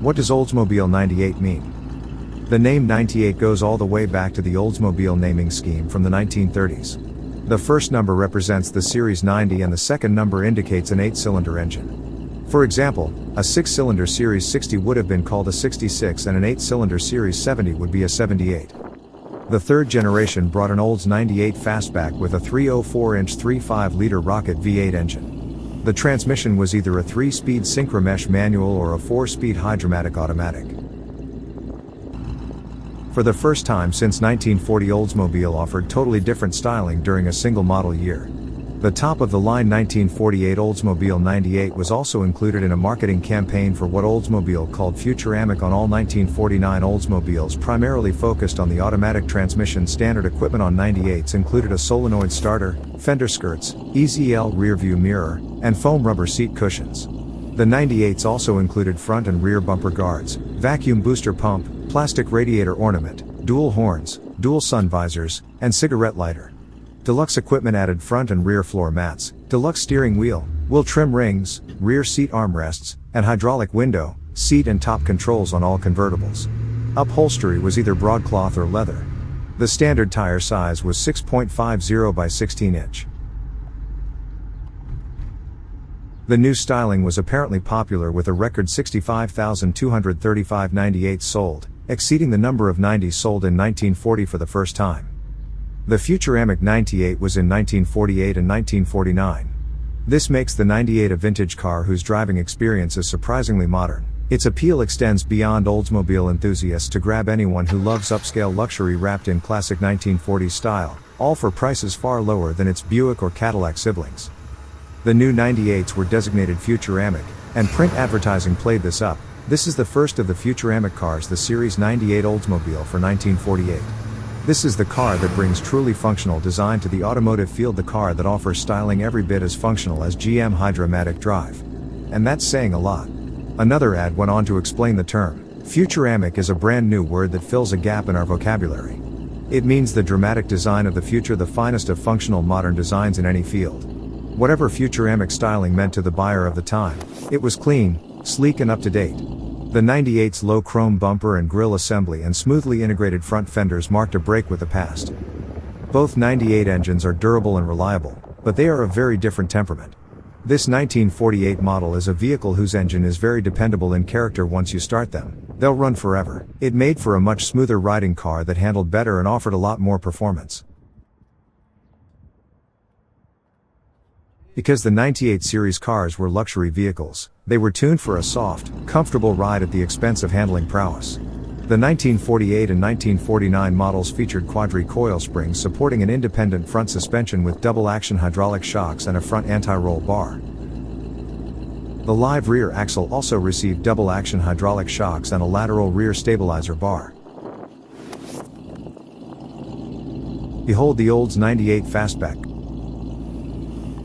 What does Oldsmobile 98 mean? The name 98 goes all the way back to the Oldsmobile naming scheme from the 1930s. The first number represents the Series 90 and the second number indicates an 8-cylinder engine. For example, a 6-cylinder Series 60 would have been called a 66 and an 8-cylinder Series 70 would be a 78. The third generation brought an Olds 98 Fastback with a 304-inch 3.5-liter rocket V8 engine. The transmission was either a 3-speed synchromesh manual or a 4-speed hydromatic automatic. For the first time since 1940, Oldsmobile offered totally different styling during a single model year. The top-of-the-line 1948 Oldsmobile 98 was also included in a marketing campaign for what Oldsmobile called Futuramic on all 1949 Oldsmobiles, primarily focused on the automatic transmission. Standard equipment on 98s included a solenoid starter, fender skirts, EZL rearview mirror, and foam rubber seat cushions. The 98s also included front and rear bumper guards, vacuum booster pump, plastic radiator ornament, dual horns, dual sun visors, and cigarette lighter. Deluxe equipment added front and rear floor mats, deluxe steering wheel trim rings, rear seat armrests, and hydraulic window, seat and top controls on all convertibles. Upholstery was either broadcloth or leather. The standard tire size was 6.50 by 16 inch. The new styling was apparently popular with a record 65,235 98s sold, exceeding the number of 90s sold in 1940 for the first time. The Futuramic 98 was in 1948 and 1949. This makes the 98 a vintage car whose driving experience is surprisingly modern. Its appeal extends beyond Oldsmobile enthusiasts to grab anyone who loves upscale luxury wrapped in classic 1940s style, all for prices far lower than its Buick or Cadillac siblings. The new 98s were designated Futuramic, and print advertising played this up. This is the first of the Futuramic cars, the Series 98 Oldsmobile for 1948. This is the car that brings truly functional design to the automotive field, the car that offers styling every bit as functional as GM Hydra-Matic Drive. And that's saying a lot. Another ad went on to explain the term. Futuramic is a brand new word that fills a gap in our vocabulary. It means the dramatic design of the future, the finest of functional modern designs in any field. Whatever Futuramic styling meant to the buyer of the time, it was clean, sleek and up to date. The 98's low chrome bumper and grille assembly and smoothly integrated front fenders marked a break with the past. Both 98 engines are durable and reliable, but they are of very different temperament. This 1948 model is a vehicle whose engine is very dependable in character. Once you start them, they'll run forever. It made for a much smoother riding car that handled better and offered a lot more performance. Because the 98 series cars were luxury vehicles, they were tuned for a soft, comfortable ride at the expense of handling prowess. The 1948 and 1949 models featured quadri-coil springs supporting an independent front suspension with double-action hydraulic shocks and a front anti-roll bar. The live rear axle also received double-action hydraulic shocks and a lateral rear stabilizer bar. Behold the Olds 98 Fastback.